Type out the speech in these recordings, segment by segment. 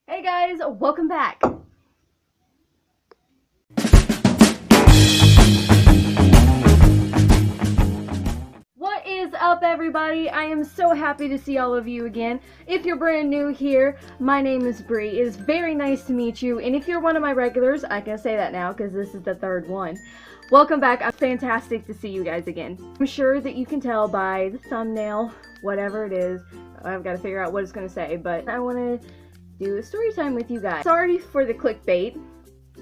Hey guys, welcome back. What is up, everybody? I am so happy to see all of you again. If you're brand new here, my name is Bree. It is very nice to meet you, and if you're one of my regulars, I can say that now because this is the third one. Welcome back. It's fantastic to see you guys again. I'm sure that you can tell by the thumbnail, whatever it is. I've got to figure out what it's going to say, but I want to do a story time with you guys. Sorry for the clickbait,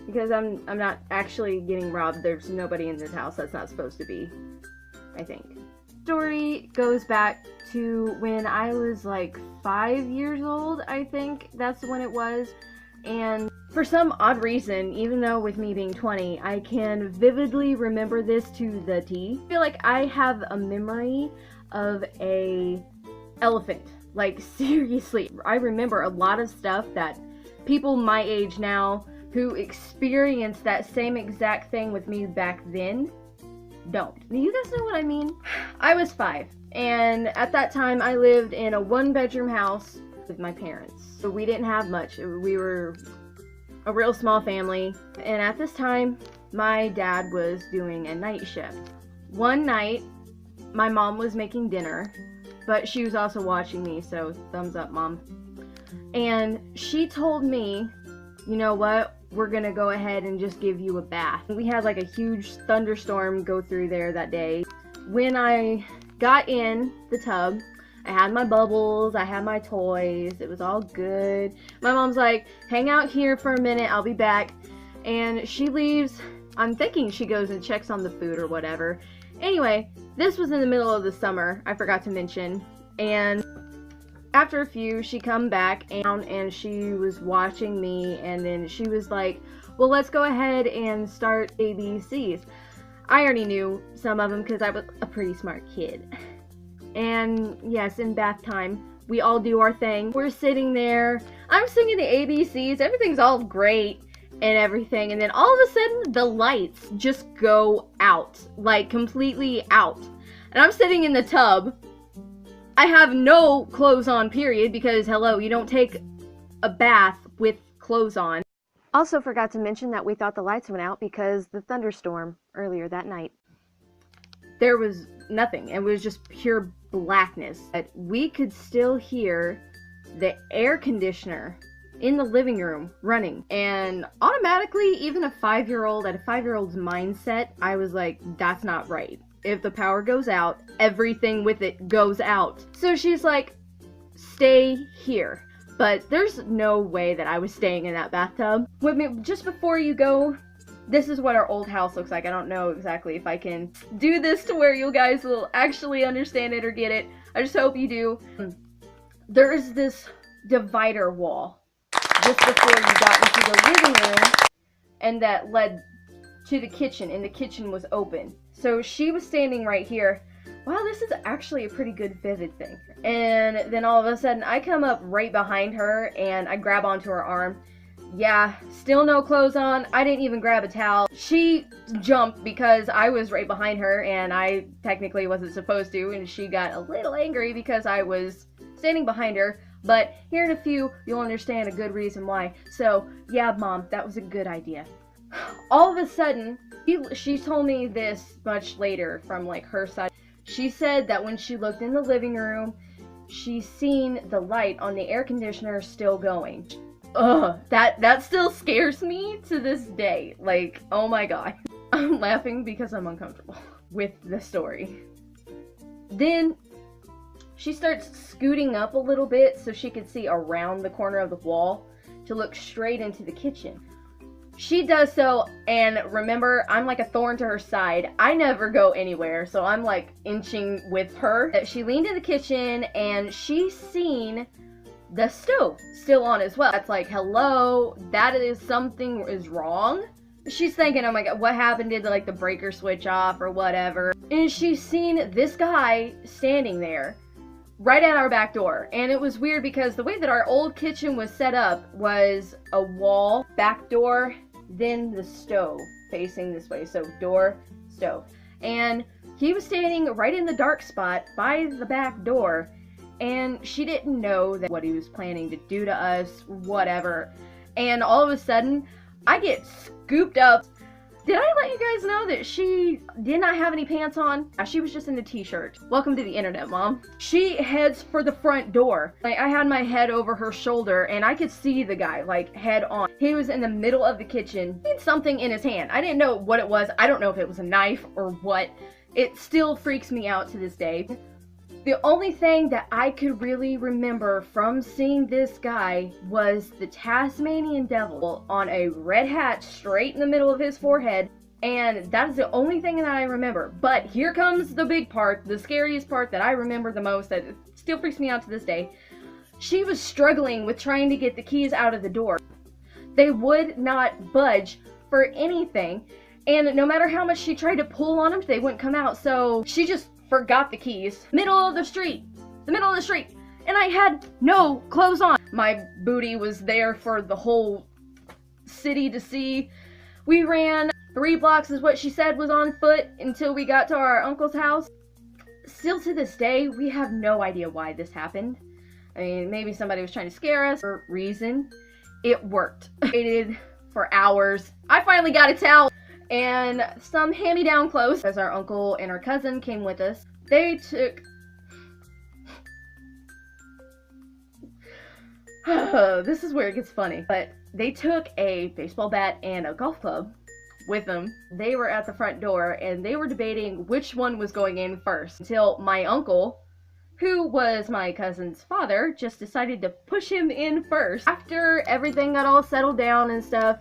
because I'm not actually getting robbed. There's nobody in this house. That's not supposed to be, I think. Story goes back to when I was like 5 years old, I think that's when it was. And for some odd reason, even though with me being 20, I can vividly remember this to the T. I feel like I have a memory of a elephant. Like, seriously, I remember a lot of stuff that people my age now who experienced that same exact thing with me back then don't. Do you guys know what I mean? I was 5, and at that time I lived in a 1-bedroom house with my parents. So we didn't have much. We were a real small family, and at this time my dad was doing a night shift. One night my mom was making dinner, but she was also watching me, so thumbs up, Mom. And she told me, you know what, we're gonna go ahead and just give you a bath. We had like a huge thunderstorm go through there that day. When I got in the tub, I had my bubbles, I had my toys, it was all good. My mom's like, hang out here for a minute, I'll be back. And she leaves. I'm thinking she goes and checks on the food or whatever. Anyway, this was in the middle of the summer, I forgot to mention, and after a few, she come back and she was watching me, and then she was like, well, let's go ahead and start ABCs. I already knew some of them because I was a pretty smart kid. And yes, in bath time, we all do our thing. We're sitting there, I'm singing the ABCs, everything's all great and everything, and then all of a sudden the lights just go out, like completely out. And I'm sitting in the tub. I have no clothes on, period, because hello, you don't take a bath with clothes on. Also forgot to mention that we thought the lights went out because the thunderstorm earlier that night. There was nothing. It was just pure blackness. But we could still hear the air conditioner in the living room running, and automatically, even a 5-year-old, at a 5-year-old's mindset, I was like, that's not right. If the power goes out, everything with it goes out. So she's like, stay here. But there's no way that I was staying in that bathtub. With me, just before you go, this is what our old house looks like. I don't know exactly if I can do this to where you guys will actually understand it or get it. I just hope you do. There is this divider wall just before you got into the living room, and that led to the kitchen, and the kitchen was open. So she was standing right here. Wow, this is actually a pretty good vivid thing. And then all of a sudden, I come up right behind her, and I grab onto her arm. Yeah, still no clothes on. I didn't even grab a towel. She jumped because I was right behind her, and I technically wasn't supposed to, and she got a little angry because I was standing behind her. But here in a few, you'll understand a good reason why. So, yeah, Mom, that was a good idea. All of a sudden, she told me this much later from like her side. She said that when she looked in the living room, she seen the light on the air conditioner still going. Ugh, that still scares me to this day. Like, oh my god. I'm laughing because I'm uncomfortable with the story. Then she starts scooting up a little bit so she could see around the corner of the wall to look straight into the kitchen. She does so, and remember, I'm like a thorn to her side. I never go anywhere, so I'm like inching with her. She leaned in the kitchen, and she seen the stove still on as well. That's like, hello, that is something is wrong. She's thinking, oh my god, what happened? Did like the breaker switch off or whatever? And she's seen this guy standing there right at our back door. And it was weird because the way that our old kitchen was set up was a wall, back door, then the stove facing this way. So door, stove. And he was standing right in the dark spot by the back door, and she didn't know that what he was planning to do to us, whatever. And all of a sudden, I get scooped up. Did I let you guys know that she did not have any pants on? She was just in a t-shirt. Welcome to the internet, Mom. She heads for the front door. Like, I had my head over her shoulder and I could see the guy, like, head on. He was in the middle of the kitchen. He had something in his hand. I didn't know what it was. I don't know if it was a knife or what. It still freaks me out to this day. The only thing that I could really remember from seeing this guy was the Tasmanian devil on a red hat straight in the middle of his forehead, and that is the only thing that I remember. But here comes the big part, the scariest part that I remember the most, that still freaks me out to this day. She was struggling with trying to get the keys out of the door. They would not budge for anything, and no matter how much she tried to pull on them, they wouldn't come out, so she just forgot the keys. The middle of the street, and I had no clothes on. My booty was there for the whole city to see. We ran 3 blocks is what she said was on foot until we got to our uncle's house. Still to this day, we have no idea why this happened. I mean, maybe somebody was trying to scare us for a reason. It worked. Waited for hours. I finally got a towel and some hand-me-down clothes, as our uncle and our cousin came with us. They took... This is where it gets funny. But they took a baseball bat and a golf club with them. They were at the front door and they were debating which one was going in first, until my uncle, who was my cousin's father, just decided to push him in first. After everything got all settled down and stuff,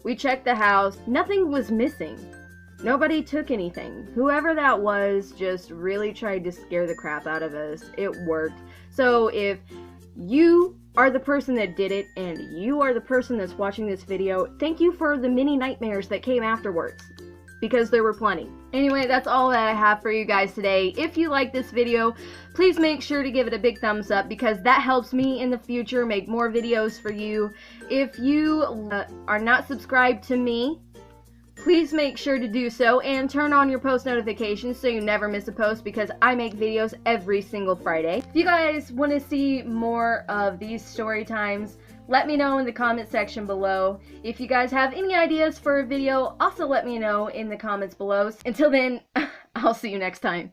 we checked the house. Nothing was missing. Nobody took anything. Whoever that was just really tried to scare the crap out of us. It worked. So if you are the person that did it and you are the person that's watching this video, thank you for the many nightmares that came afterwards, because there were plenty. Anyway, that's all that I have for you guys today. If you like this video, please make sure to give it a big thumbs up, because that helps me in the future make more videos for you. If you are not subscribed to me, please make sure to do so and turn on your post notifications so you never miss a post, because I make videos every single Friday. If you guys want to see more of these story times, let me know in the comment section below. If you guys have any ideas for a video, also let me know in the comments below. Until then, I'll see you next time.